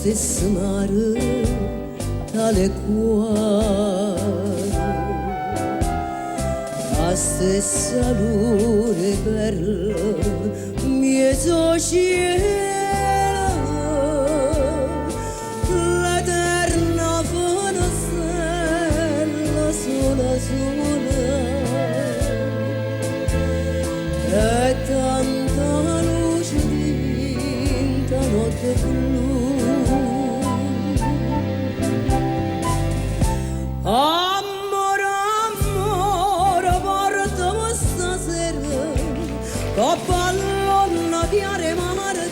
stesse mare tale quale, la stessa luce bella mezzo cielo, l'eterna fanasella sola sola, e tanta luce diventa notte blu. Amore, amore, portami stasera, che pallona di mare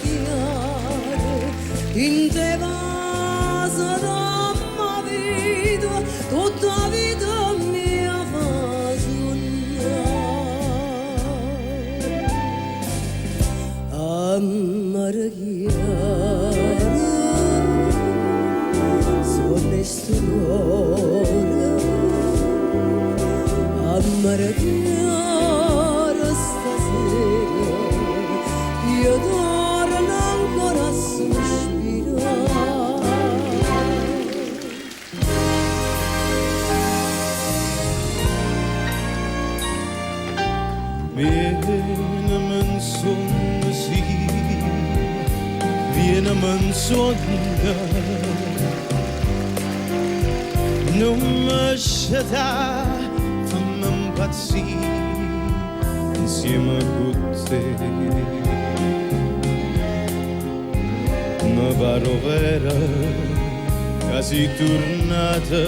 in te vasa da mia vita, tutta vita mia fa sognare. Amore chiara, sonne st'ora, amore chiara stasera, io torno ancora a sospirare. Vieni-mi in sogno, sì, vieni-mi in sogno, non mi scegliere, fammi impazzire insieme con te. Mi pare vera che sei tornata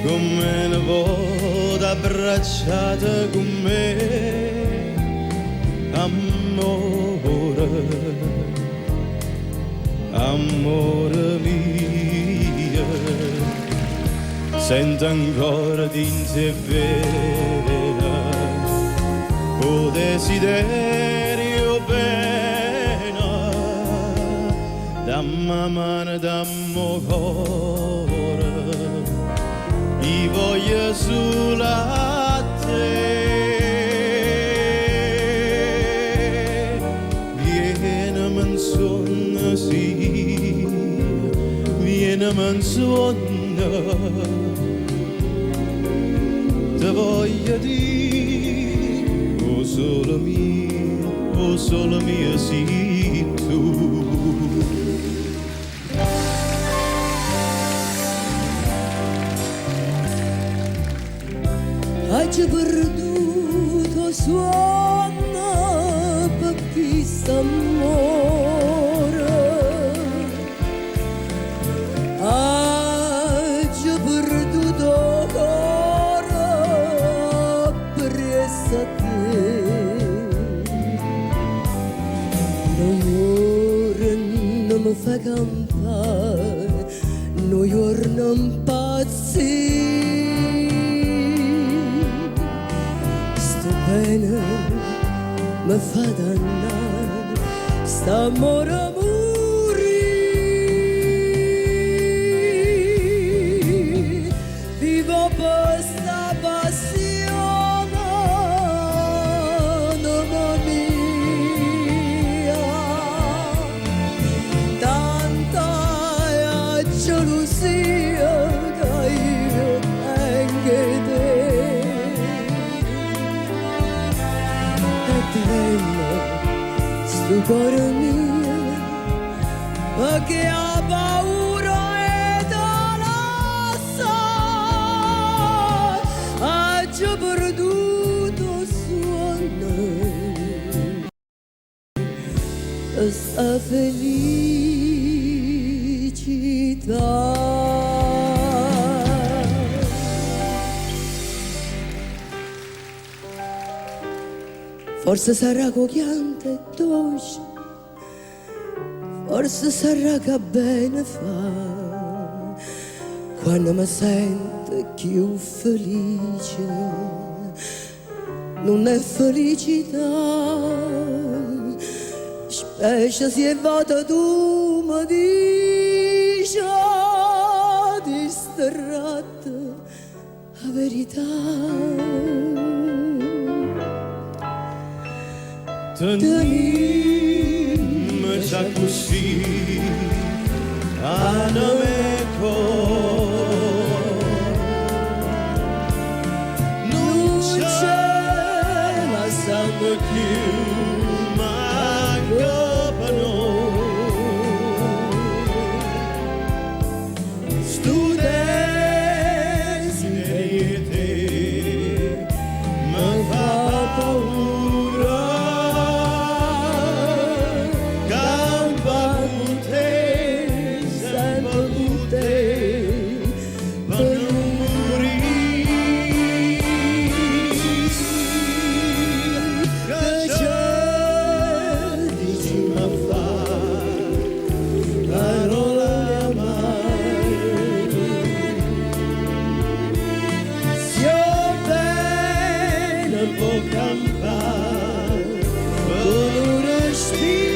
come una volta abbracciata con me, amore, amore mio, sento ancora di te vera, o desiderio pena, dammi mano, dammi cuore, io voglio solo a te. Vieni-mi in sogno, sì, vieni-mi in sogno, ti voglio dire, oh solo mio sei tu. Hai perduto suono per questo amore, hai perduto cuore per essere te. L'amore non mi fa campare, non giorno impazzire. Bene, mi fa dannare, st'amore morire. Vivo per sta passione, mamma mia. Tanta gelosia che io anche te. Sto cuore mio, che ha paura e la sa, ha già perduto suono, sta felicità. Forse sarà cogliante e dolce, forse sarà che bene fa, quando mi sento più felice, non è felicità, specie se è volta tu mi dici distratta la verità. Tenimmi già così Anameco non c'è la sangue più mancano studenti e te mi fa paura campa con te sempre con te per non morire che c'è dici ma fa parola mai se io bene può campare con un respiro